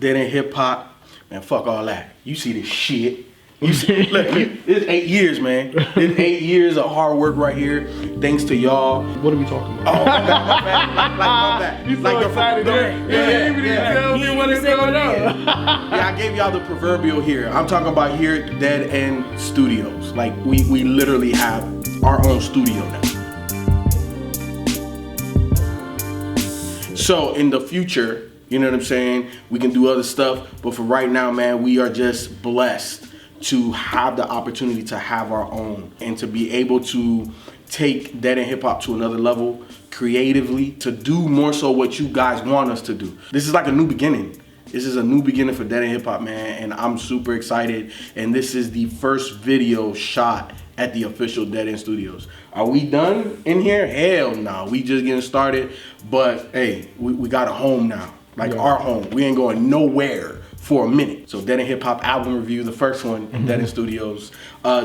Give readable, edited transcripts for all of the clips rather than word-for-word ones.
Dead End Hip Hop, man, fuck all that. You see this shit. You see, look, it's 8 years, man. It's 8 years of hard work right here. Thanks to y'all. What are we talking about? Oh, my bad. He's so excited. Yeah. Tell me what is going on. Yeah, I gave y'all the proverbial here. I'm talking about here at Dead End Studios. Like, we literally have our own studio now. So, in the future, you know what I'm saying, we can do other stuff. But for right now, man, we are just blessed to have the opportunity to have our own and to be able to take Dead End Hip Hop to another level creatively, to do more so what you guys want us to do. This is like a new beginning. This is a new beginning for Dead End Hip Hop, man, and I'm super excited. And this is the first video shot at the official Dead End Studios. Are we done in here? Hell no, we just getting started. But hey, we got a home now, like our home. We ain't going nowhere for a minute. So Dead End Hip Hop album review, the first one in Dead End Studios.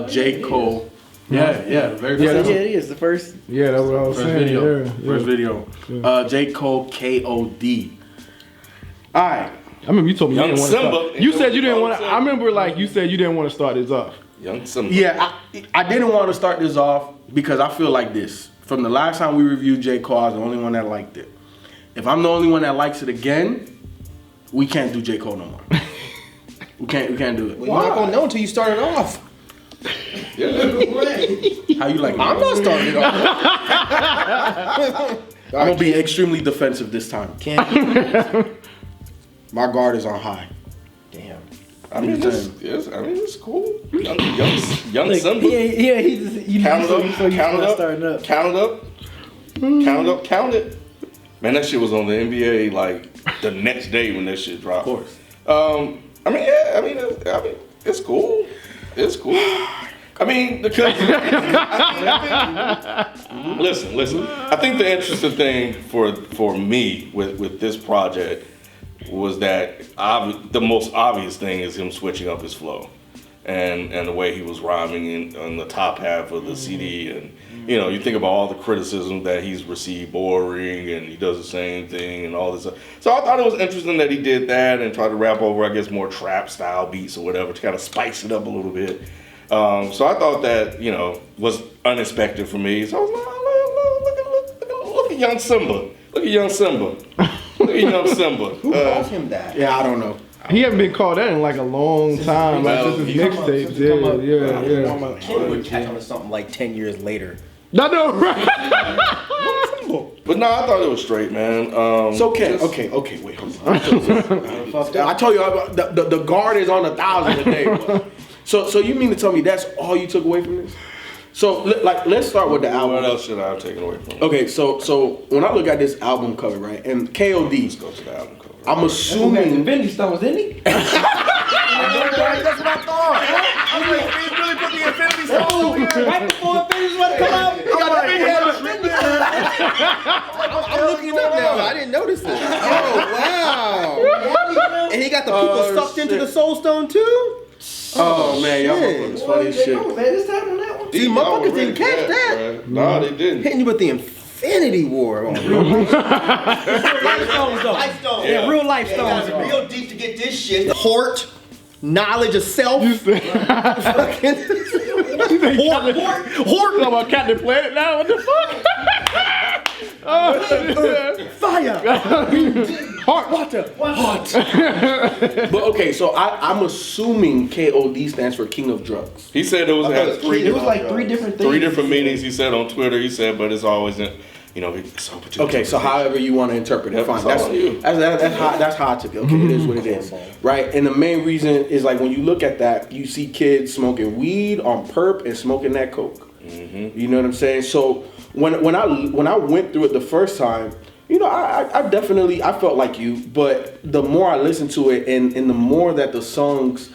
J. Cole. Yeah, very first. Yeah, it is the first. Yeah, that's what I was saying. First video. J. Cole, KOD. All right. I remember you told me you didn't want to start. You said you didn't want to. Simba. I remember like you said you didn't want to start this off. Young Simba. Yeah, I didn't want to start this off because I feel like this. From the last time we reviewed J. Cole, I was the only one that liked it. If I'm the only one that likes it again, we can't do J. Cole no more. We can't do it. Well, you're not gonna know until you start it off. Yeah. How you like it? I'm not starting it off. I'm gonna be extremely defensive this time. Can't. My guard is on high. Damn. I mean, it's cool. Young Simba. Yeah, he's Count it up. Count it. Man, that shit was on the NBA like the next day when that shit dropped. Of course. It's cool. It's cool. I mean, because listen. I think the interesting thing for me with this project was that the most obvious thing is him switching up his flow and the way he was rhyming on the top half of the CD. And you know, you think about all the criticism that he's received, boring, and he does the same thing and all this stuff. So I thought it was interesting that he did that and tried to rap over, I guess, more trap style beats or whatever to kind of spice it up a little bit. So I thought that, you know, was unexpected for me. So I was like, look at young Simba. Look at young Simba. Who calls him that? Yeah, I don't know. He haven't been called that in like a long time. Like this is mixtapes. Yeah. Kid would catch on to something like 10 years later. No, right? But no, I thought it was straight, man. So okay, wait, hold on. I told you the guard is on 1,000 a day. Bro. So you mean to tell me that's all you took away from this? So let's start with the album. What else should I have taken away from it? Okay, so when I look at this album cover, right, and KOD, Let's go to the album cover. I'm assuming Infinity Stones, didn't he? That's what I thought. He really put the Infinity Stones right before Infinity was about to come out. I'm looking it up now. I didn't notice it. Oh wow! And he got the people sucked into the Soul Stone too. Oh man, y'all motherfuckers funny as shit. Man, this time on that one. These motherfuckers didn't catch that. No, they didn't. Hitting you with the Infinity War on real life stones though. Yeah, real life stones. Real deep to get this shit. Hort, knowledge of self. Hort about Captain Planet now. What the fuck? Fire. Heart. Water. Heart. But okay, so I'm assuming KOD stands for King of Drugs. He said it was three. It was like three different things. 3 different meanings. He said on Twitter. He said, but it's always in, you know. Okay, so however you want to interpret it, fine. That's how I took it. Okay, it is what it is, right? And the main reason is like when you look at that, you see kids smoking weed on perp and smoking that coke. Mm-hmm. You know what I'm saying? So when I went through it the first time, you know, I definitely felt like you, but the more I listened to it and the more that the songs,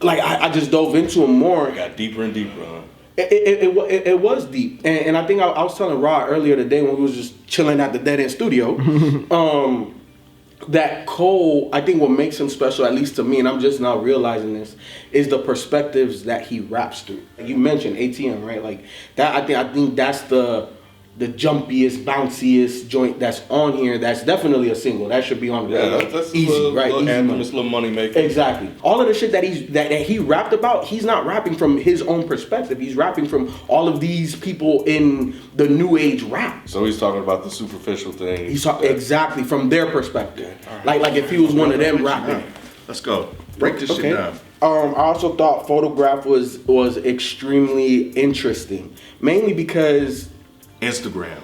like I just dove into them more. It got deeper and deeper, huh? It was deep, and I think I was telling Rod earlier today when we was just chilling at the Dead End Studio, that Cole, I think what makes him special, at least to me, and I'm just now realizing this, is the perspectives that he raps through. Like you mentioned ATM, right? Like that, I think that's the the jumpiest, bounciest joint that's on here. That's definitely a single. That should be on the that's easy, right? Little Easy anthem, money. it's little money maker. Exactly. All of the shit that he rapped about, he's not rapping from his own perspective. He's rapping from all of these people in the new age rap. So he's talking about the superficial thing. He's talking exactly from their perspective. Like if he was one of them rapping. Let's go. Break this shit down. I also thought Photograph was extremely interesting, mainly because Instagram.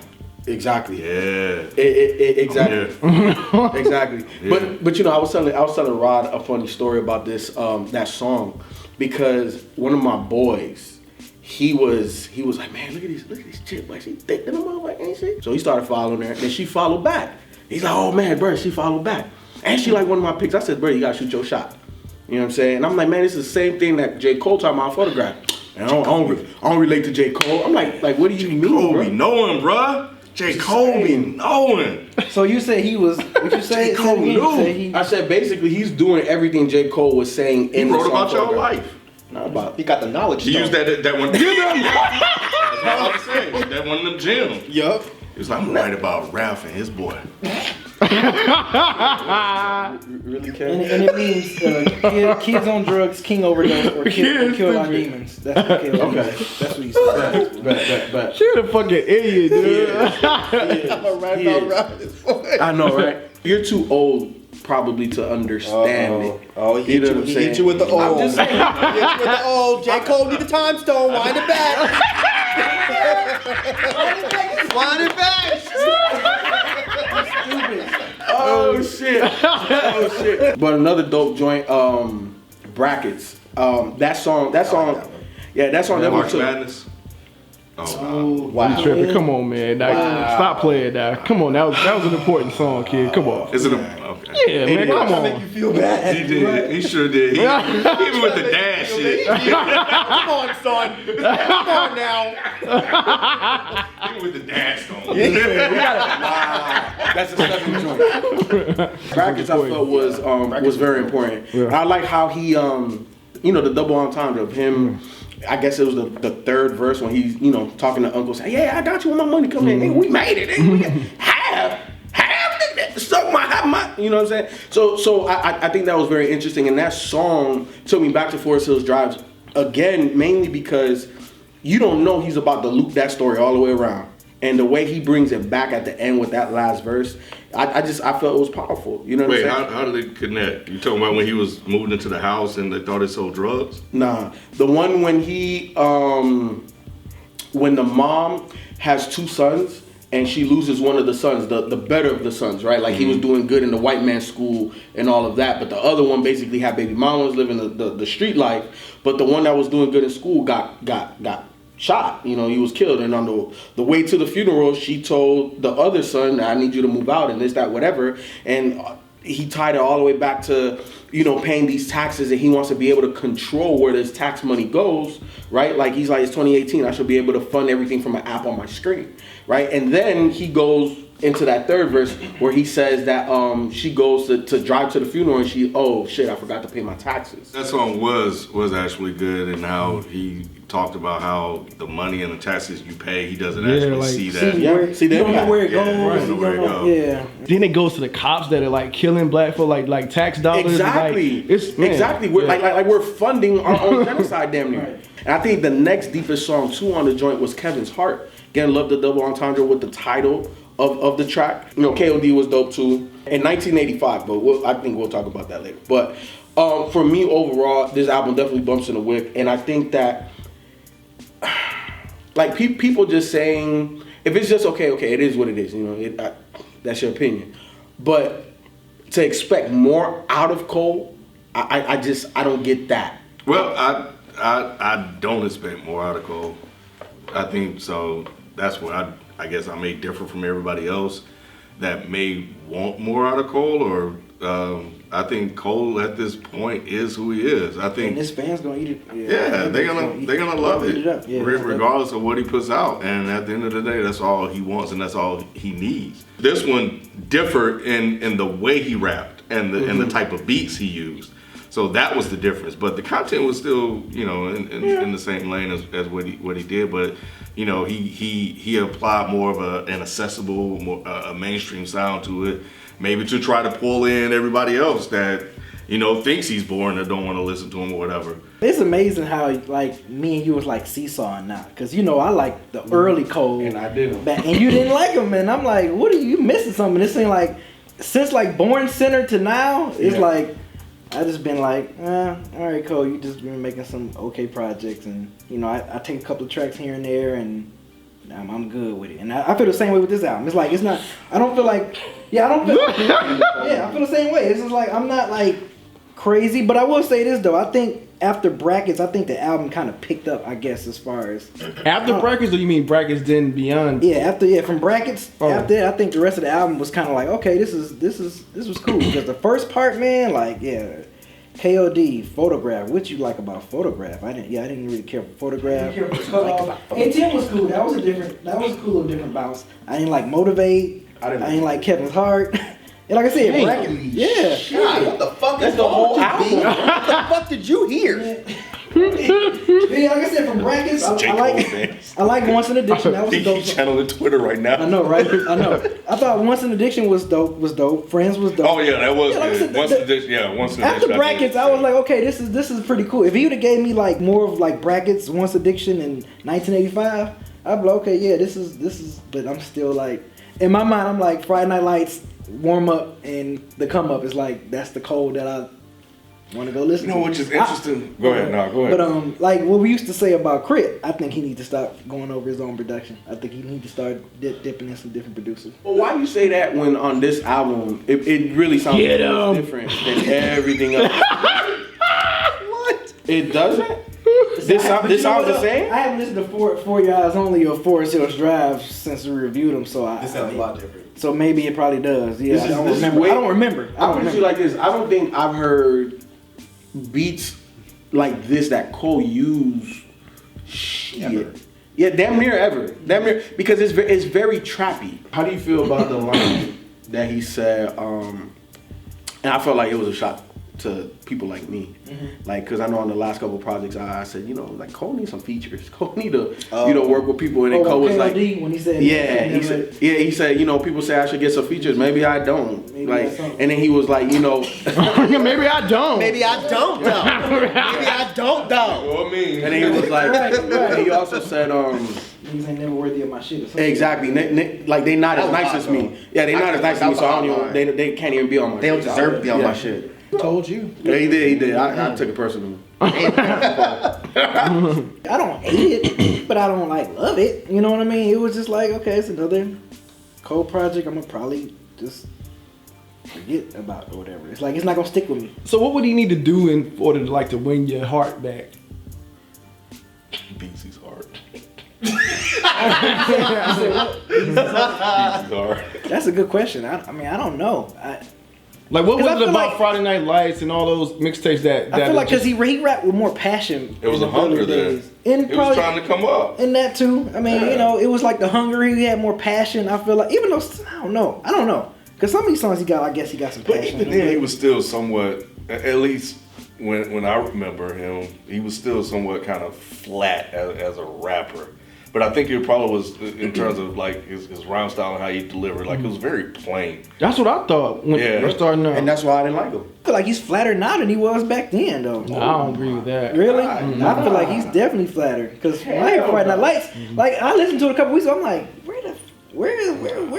exactly. Yeah. Exactly. Yeah. Exactly. Yeah. But you know, I was telling Rod a funny story about this that song, because one of my boys, he was like, man, look at this chick, like she thick than a motherfucker, ain't she? So he started following her, and she followed back. He's like, oh man, bro, she followed back, and she like one of my pics. I said, bro, you gotta shoot your shot. You know what I'm saying? And I'm like, man, this is the same thing that J. Cole talking about Photograph. And I don't relate to J. Cole. I'm like, what do you mean, Cole bro? be knowing, bruh. J. Cole be knowing. So you say he was? What you say? J. Cole knew. I said basically he's doing everything J. Cole was saying in He the wrote song about your Photograph. life. Not about. He got the knowledge. He used that one. That's what I was saying. That one of them gems. Yup. He was like, I'm right about Ralph and his boy. Really And care? it means kids on drugs, king overdose, or kill our demons. That's okay. Okay. That's what he said. But You're a fucking idiot, dude. I know, right? You're too old probably to understand it. Oh, You know what I'm he saying? hit you with the old. I'm just saying. He hit you with the old. J. Cole need the time stone. Wind it back. Wind it back. Oh shit. But another dope joint, Brackets. That song. Yeah, that song definitely March took. Madness. Oh, Wow. You tripping. Come on, man. Stop playing that. Come on, that was an important song, kid. Come on. Is it okay? Yeah, man, come on. Make you feel bad. He did. He sure did. Even with the dad shit. Come on, son. Come on now. Even with the dad song. That's a second joint. Brackets I felt was very important. Yeah. I like how he the double entendre of him. I guess it was the third verse when he's talking to Uncle, saying, "Yeah, I got you with my money coming in. Hey, we made it. Hey, we have so my you know what I'm saying." So I think that was very interesting, and that song took me back to Forest Hills Drive again, mainly because you don't know he's about to loop that story all the way around. And the way he brings it back at the end with that last verse, I felt it was powerful. You know what I'm saying? How did it connect? You talking about when he was moving into the house and they thought it sold drugs? Nah, the one when he, when the mom has two sons and she loses one of the sons, the better of the sons, right? Like he was doing good in the white man's school and all of that, but the other one basically had baby mamas living the street life, but the one that was doing good in school got shot. He was killed, and on the way to the funeral, she told the other son, "I need you to move out," and this, that, whatever, and he tied it all the way back to paying these taxes, and he wants to be able to control where this tax money goes, right? Like he's like, it's 2018, I should be able to fund everything from an app on my screen, right? And then he goes into that third verse where he says that she goes to drive to the funeral and oh shit, I forgot to pay my taxes. That song was actually good, and how he talked about how the money and the taxes you pay, he doesn't actually see that. See that? You don't know where it goes. Right, You where it don't know- goes. Yeah. Then it goes to the cops that are like killing black folk, like tax dollars. Exactly. Like, it's man, exactly. We're yeah. like we're funding our own genocide, damn near. Right. And I think the next deepest song too on the joint was Kevin's Heart. Again, love the double entendre with the title of the track. KOD was dope too. In 1985, but I think we'll talk about that later. But for me overall, this album definitely bumps in the whip, and I think that like people just saying, if it's just okay, it is what it is. That's your opinion. But to expect more out of Cole, I don't get that. Well, I don't expect more out of Cole. I think so. That's what I guess I may differ from everybody else that may want more out of Cole, or I think Cole at this point is who he is. I think And his fans gonna eat it. yeah, they're gonna love eat it up. it, Yeah, regardless of what he puts out. And at the end of the day, that's all he wants and that's all he needs. This one differed in the way he rapped and the type of beats he used. So that was the difference. But the content was still, you know, in the same lane as what he did. But you know, he applied more of an accessible, more a mainstream sound to it, maybe to try to pull in everybody else that, you know, thinks he's boring or don't want to listen to him or whatever. It's amazing how like me and you was like seesawing now, cause you know I like the early KOD, And I didn't. and you didn't like him, and I'm like, what are you missing something? This thing like since like Born Center to now, it's like I just been like, all right, KOD, you just been making some okay projects, and you know I take a couple of tracks here and there, and I'm good with it. And I feel the same way with this album. It's like it's not. I don't feel like I feel the same way. It's just like I'm not like crazy, but I will say this though. I think after Brackets, I think the album kind of picked up, I guess, as far as After Brackets, or you mean Brackets then beyond? Yeah, from Brackets. After that, I think the rest of the album was kind of like, okay, this was cool, because the first part, man, like KOD, Photograph. What you like about Photograph? I didn't really care for Photograph. And Tim was cool. That was a cool little different bounce. I didn't like Motivate. I didn't like Kevin's Heart. And like I said, Brackets. God, what the fuck is the whole album? What the fuck did you hear? Yeah, like I said, from Brackets, I like Once an Addiction. That was a dope song. Channeling Twitter right now. I know, right? I know. I thought Once an Addiction was dope. Friends was dope. Oh yeah, that was like good. Once an Addiction. After Brackets, I was like, okay, this is pretty cool. If he would have gave me like more of like Brackets, Once Addiction in 1985, I'd be like, okay, yeah, this is. But I'm still like, in my mind, I'm like Friday Night Lights, Warm Up, and the Come Up is like that's the KOD that I want to go listen to. You know, which is interesting. Go ahead. But like what we used to say about Crit, I think he needs to stop going over his own production. I think he needs to start dipping in some different producers. Well, why do you say that when on this album it really sounds different than everything else? What? It doesn't? This sounds the same? I haven't listened to 4 Your Eyes Only or Forest Hills Drive since we reviewed them, so This sounds a lot different. So maybe it probably does. Yeah, I don't remember. I put it like this. I don't think I've heard beats like this that KOD used. Shit. Yeah, damn near ever. Damn near, because it's very trappy. How do you feel about the line that he said? And I felt like it was a shot to people like me, like, because I know on the last couple of projects I said, you know, like KOD needs some features. KOD need to work with people, and then KOD was like, when he said, he said, you know, people say I should get some features, maybe I don't, and then he was like, you know, maybe I don't. Maybe I don't though. Maybe I don't though. I mean, and then he was like, and he also said, niggas ain't never worthy of my shit. Or something. Exactly, like they not as nice as me. Yeah, they not as nice as me, so I don't even, they can't even be on my. They don't deserve to be on my shit. Told you. Yeah, he did. I took it personal. I don't hate it, but I don't like love it. You know what I mean? It was just like, okay, it's another KOD project. I'm gonna probably just forget about or whatever. It's like it's not gonna stick with me. So what would he need to do in order to like to win your heart back? Beezy's heart. Beezy's heart. That's a good question. I mean, I don't know. Like, what was it about like, Friday Night Lights and all those mixtapes that I feel like because he rapped with more passion. It was a hunger there. And he was trying to come up. And that too. I mean, you know, it was like the hunger. He had more passion. I feel like, even though, I don't know. Because some of these songs he got, I guess he got some passion. But even then, he was still somewhat, at least when I remember him, he was still somewhat kind of flat as a rapper. But I think it probably was in terms of like his rhyme style and how he delivered. Like it was very plain. That's what I thought when we're starting out. And that's why I didn't like him. I feel like he's flatter now than he was back then, though. I don't agree with that. Really? I feel like he's definitely flatter. Because when I hear Friday Night Lights, like I listened to it a couple weeks ago, I'm like, where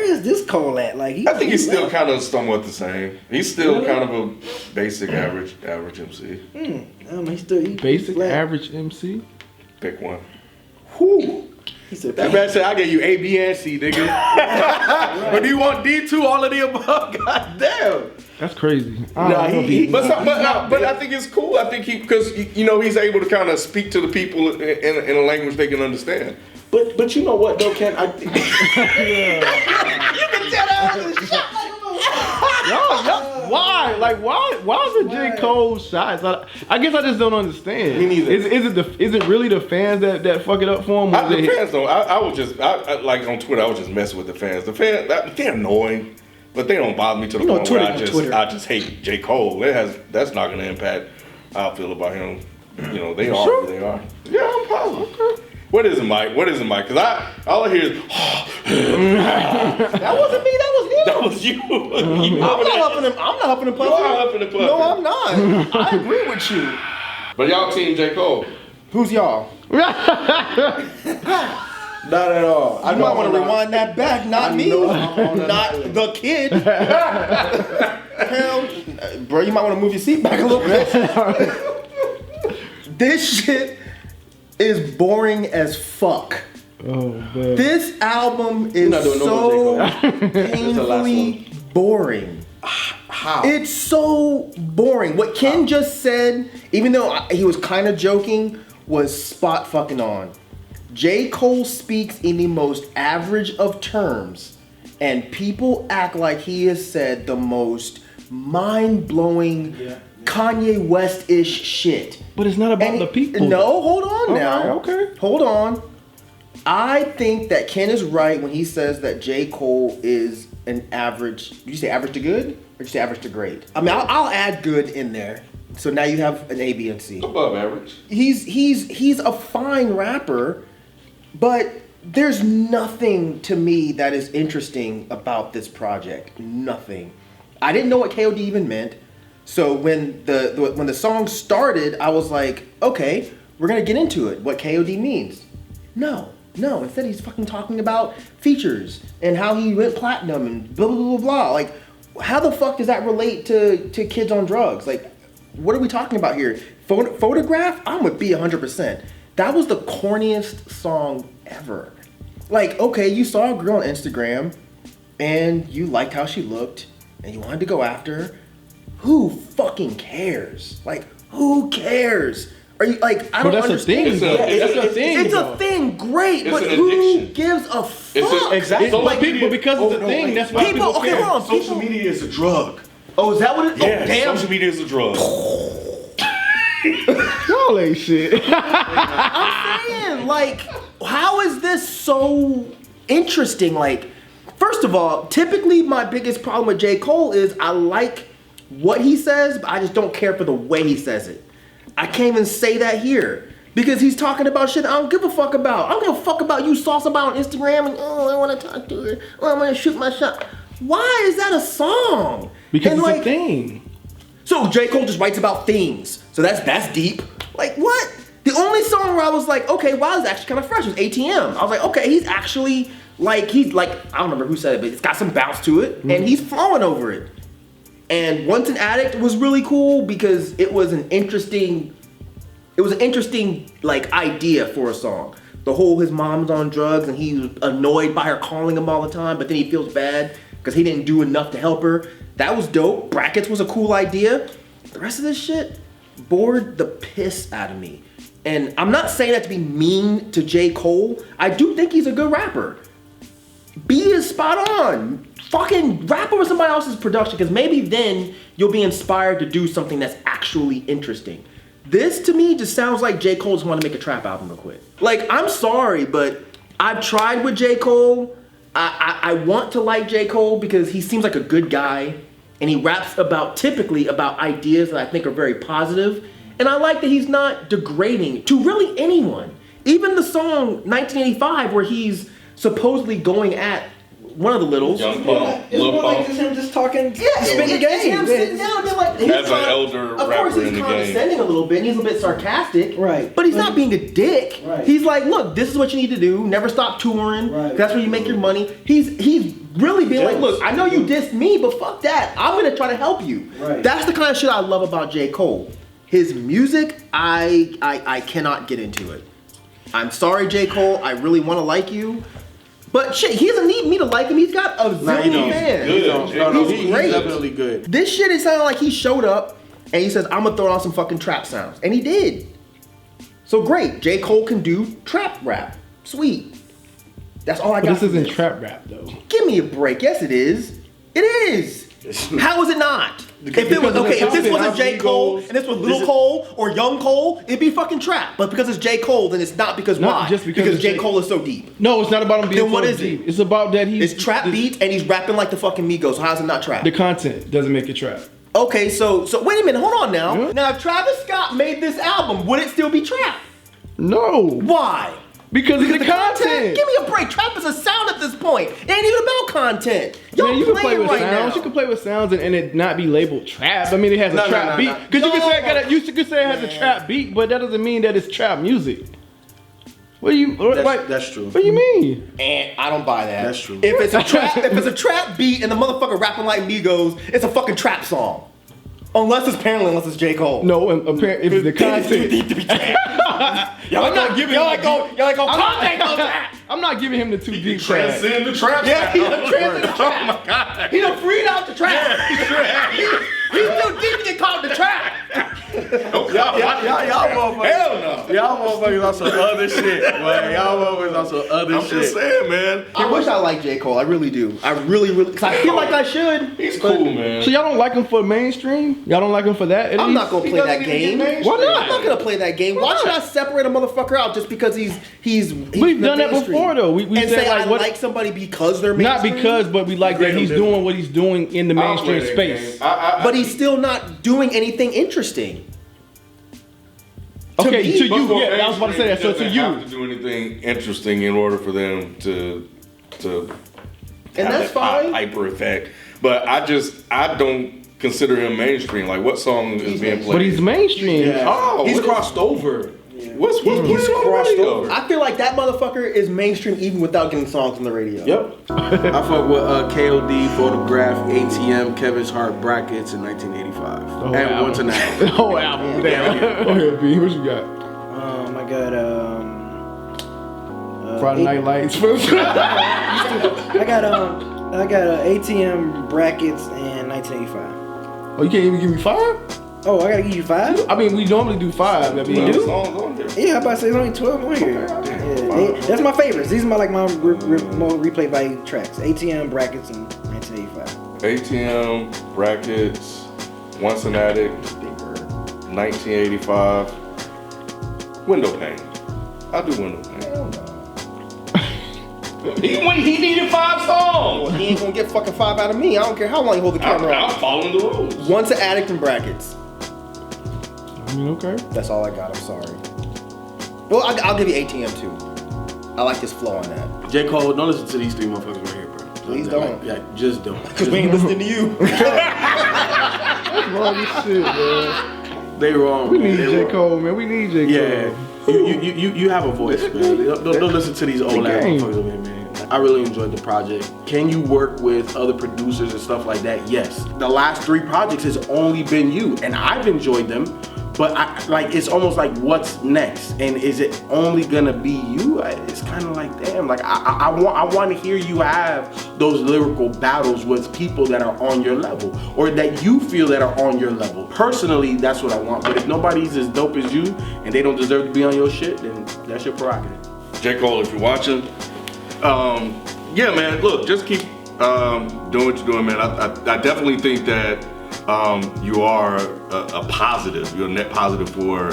is this KOD at? Like I think he's still kind of somewhat the same. He's still kind of a basic average MC. He's still basic average MC. Pick one. Whew. He said, that man said, I gave you A, B, and C, nigga. But do you want D2, all of the above? God damn. That's crazy. But I think it's cool. I think because you know he's able to kind of speak to the people in a language they can understand. But you know what though, Ken? You can tell that was a shot. Why? Like why is it J. Cole shots? I guess I just don't understand. Me neither. Is it really the fans that fuck it up for him? The fans don't. I was just like on Twitter. I was just messing with the fans. The fans, they're annoying. But they don't bother me to the point where I just hate J. Cole. That's not gonna impact how I feel about him. You know, they are who they are. Yeah, I'm positive. Okay. What is it, Myke? Because all I hear is That wasn't me, that was him. that was you. I'm not huffing and puffing. You are huffing and puffing. No, I'm not. I agree with you. But y'all team J. Cole. Who's y'all? Not at all. I might want to rewind that back. Not me. Not the kid. Hell, bro, you might want to move your seat back a little bit. This shit is boring as fuck. Oh man. This album is so painfully boring. How? It's so boring. What Ken just said, even though he was kind of joking, was spot fucking on. J. Cole speaks in the most average of terms, and people act like he has said the most mind-blowing Kanye West-ish shit. But it's not about the people. No, hold on now. Okay. Hold on. I think that Ken is right when he says that J. Cole is an average. Did you say average to good? Or did you say average to great? I mean, I'll add good in there. So now you have an A, B, and C. Above average. He's a fine rapper, but there's nothing to me that is interesting about this project. Nothing. I didn't know what KOD even meant. So when the song started, I was like, okay, we're gonna get into it. What KOD means? No. Instead, he's fucking talking about features and how he went platinum and blah blah blah blah. Like, how the fuck does that relate to kids on drugs? Like, what are we talking about here? Photograph? I'm with B 100%. That was the corniest song ever. Like, okay, you saw a girl on Instagram and you liked how she looked and you wanted to go after her. Who fucking cares? Like, who cares? Are you like, I don't understand. It's a thing. It's a thing, great, but an who addiction. gives a fuck? Exactly. But because it's a thing, that's why people okay, care. hold on. Social media is a drug. Oh, is that what it is? Yeah, Oh, damn. social media is a drug. Y'all ain't shit. I'm saying, like, how is this so interesting? Like, first of all, typically my biggest problem with J. Cole is I like what he says, but I just don't care for the way he says it. I can't even say that here. Because he's talking about shit I don't give a fuck about. I don't give a fuck about you saw somebody on Instagram and, oh, I want to talk to her. Oh, I'm going to shoot my shot. Why is that a song? Because And it's like, a thing. so J. Cole just writes about things. So that's deep. Like, what? The only song where I was like, okay, wow, it's actually kind of fresh was ATM. I was like, okay, he's actually, like, I don't remember who said it, but it's got some bounce to it, and he's flowing over it. And Once an Addict was really cool because it was an interesting, like, idea for a song. The whole his mom's on drugs and he was annoyed by her calling him all the time, but then he feels bad because he didn't do enough to help her. That was dope. Brackets was a cool idea. The rest of this shit bored the piss out of me. And I'm not saying that to be mean to J. Cole. I do think he's a good rapper. B is spot on. Fucking rap over somebody else's production, because maybe then you'll be inspired to do something that's actually interesting. This to me just sounds like J. Cole just want to make a trap album real quick. Like, I'm sorry, but I've tried with J. Cole. I want to like J. Cole because he seems like a good guy, and he raps typically about ideas that I think are very positive. And I like that he's not degrading to really anyone. Even the song 1985 where he's supposedly going at one of the littles. Young Pump, It's Lil more like Pump. just him just talking. Yeah, spitting it's him game. sitting down there like, As an elder of rapper course he's in the game. condescending a little bit, and he's a bit sarcastic. Right. But he's not being a dick. Right. He's like, look, this is what you need to do. Never stop touring. Right. That's where you make your money. He's really being like, look, I know you dissed me, but fuck that. I'm gonna try to help you. Right. That's the kind of shit I love about J. Cole. His music, I cannot get into it. I'm sorry, J. Cole. I really want to like you. But shit, he doesn't need me to like him. He's got a zillion fans. Good. He's great. He's definitely good. This shit is sounding like he showed up and he says, I'm gonna throw on some fucking trap sounds. And he did. So great. J. Cole can do trap rap. Sweet. That's all I got. But this from isn't trap rap though. Give me a break. Yes, it is. It is. How is it not? If this wasn't J. Cole and this was Lil Cole or Young Cole, it'd be fucking trap. But because it's J. Cole, then it's not because why? Just because J. Cole is so deep. No, it's not about him being Then what so is deep. it? It's about that It's trap beats and he's rapping like the fucking Migos. How's it not trap? The content doesn't make it trap. Okay, so wait a minute, hold on now. Yeah. Now if Travis Scott made this album, would it still be trap? No. Why? Because of the content. Give me a break. Trap is a sound at this point. It ain't even about content. Y'all Man, you can play playing with right sounds. now. You can play with sounds and it not be labeled trap. I mean, it has a trap beat. Because you could say it has a trap beat, but that doesn't mean that it's trap music. What do you? That's true. What do you mean? And I don't buy that. That's true. If it's a trap beat and the motherfucker rapping like Migos, it's a fucking trap song. Unless it's J. Cole. No, apparently if the content. Y'all not giving content on trap. I'm not giving him the too deep trap. Transcend the trap. Yeah, he done transcended the Oh trap. my god. He done freed out the trap. He's too deep to get caught in the trap. Y'all motherfuckers. Hell no. Y'all motherfuckers on some other shit. Boy. Y'all motherfuckers on some other I'm shit. just saying, man. I wish I liked J. Cole. I really do. I really, because I feel like I should. He's cool, man. So y'all don't like him for mainstream? Y'all don't like him for that? I'm not gonna play that game. Why not? I'm not gonna play that game. Why should I separate a motherfucker out just because he's We've done that before though. We and said say like I what? like somebody because they're Not mainstream? because, but we like that he's doing what he's doing in the mainstream space. But he's still not doing anything interesting. Okay, me, to you, yeah, I was about to say that. So to Have you, to do anything interesting in order for them to And have that's that fine. hyper effect. But I don't consider him mainstream. Like, what song is being played? but he's mainstream. Yeah. Oh, he's what is- crossed over. What's He's crossed over. I feel like that motherfucker is mainstream even without getting songs on the radio. Yep. I fuck with KOD, Photograph, ATM, Kevin's Heart, Brackets in 1985. And Once an Hour. The whole album. Damn. Go ahead, B. What you got? I got Friday Night Lights. I got ATM Brackets in 1985. Oh, you can't even give me 5? Oh, I gotta give you 5? I mean, we normally do 5. I mean, We do? songs on there. Yeah, I'm about to say it's only 12 on here. Yeah, that's my favorites. These are my more replay value tracks. ATM Brackets in 1985. ATM, Brackets, Once an Addict, 1985, Window Pane. I'll do Window Pane. Hell no. He needed 5 songs. Well, he ain't gonna get fucking 5 out of me. I don't care how long you hold the camera I'm on. following the rules. Once an Addict and Brackets. I mean, okay. That's all I got. I'm sorry. Well, I'll give you ATM too. I like his flow on that. J. Cole, don't listen to these 3 motherfuckers right here, bro. Please don't. Yeah, just don't. Because we ain't listening to you. That's wrong as shit, man. They wrong. We need They J. wrong. Cole, man. We need J. Cole. Yeah. You have a voice, man. Don't listen to these old ass game. motherfuckers over here, man. I really enjoyed the project. Can you work with other producers and stuff like that? Yes. The last 3 projects has only been you, and I've enjoyed them. But it's almost like what's next, and is it only gonna be you? It's kind of like damn. Like I want to hear you have those lyrical battles with people that are on your level, or that you feel that are on your level. Personally, that's what I want. But if nobody's as dope as you, and they don't deserve to be on your shit, then that's your prerogative. J. Cole, if you're watching, yeah, man, look, just keep doing what you're doing, man. I definitely think that you are a positive. You're a net positive for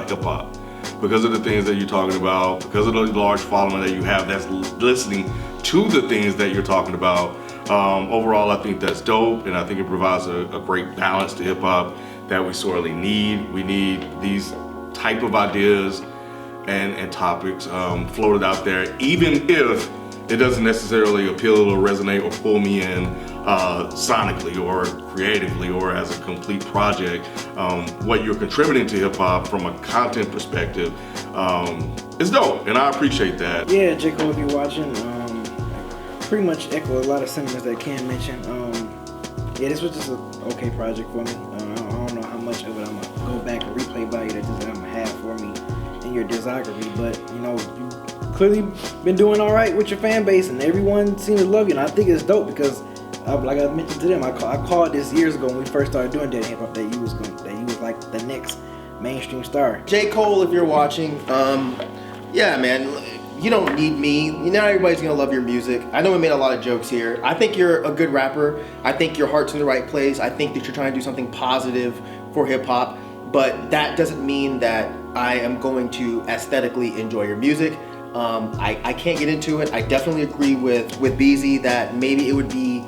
hip hop because of the things that you're talking about, because of the large following that you have that's listening to the things that you're talking about. Overall, I think that's dope, and I think it provides a great balance to hip hop that we sorely need. We need these type of ideas and topics floated out there, even if it doesn't necessarily appeal or resonate or pull me in sonically or creatively or as a complete project. What you're contributing to hip hop from a content perspective is dope, and I appreciate that. Yeah, J. Cole, if you're watching, pretty much echo a lot of sentiments that Ken mentioned. Yeah, this was just an okay project for me. I don't know how much of it I'm gonna go back and replay value that this album had for me in your discography, but you clearly been doing all right with your fan base, and everyone seems to love you. And I think it's dope because, like I mentioned to them, I called this years ago when we first started doing Dead Hip Hop that you was like the next mainstream star. J. Cole, if you're watching, yeah, man, you don't need me. Not everybody's gonna love your music. I know we made a lot of jokes here. I think you're a good rapper. I think your heart's in the right place. I think that you're trying to do something positive for hip hop, but that doesn't mean that I am going to aesthetically enjoy your music. I can't get into it. I definitely agree with Beezy that maybe it would be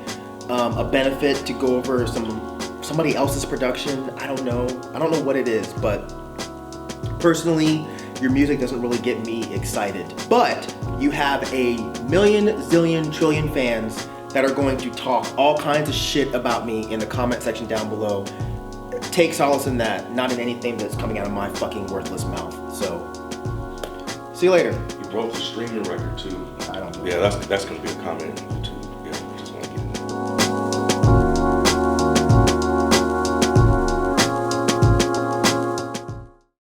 a benefit to go over somebody else's production. I don't know what it is, but personally, your music doesn't really get me excited. But you have a million, zillion, trillion fans that are going to talk all kinds of shit about me in the comment section down below. Take solace in that, not in anything that's coming out of my fucking worthless mouth. So, see you later. He broke the streaming record too. I don't know. Yeah, that's gonna be a comment.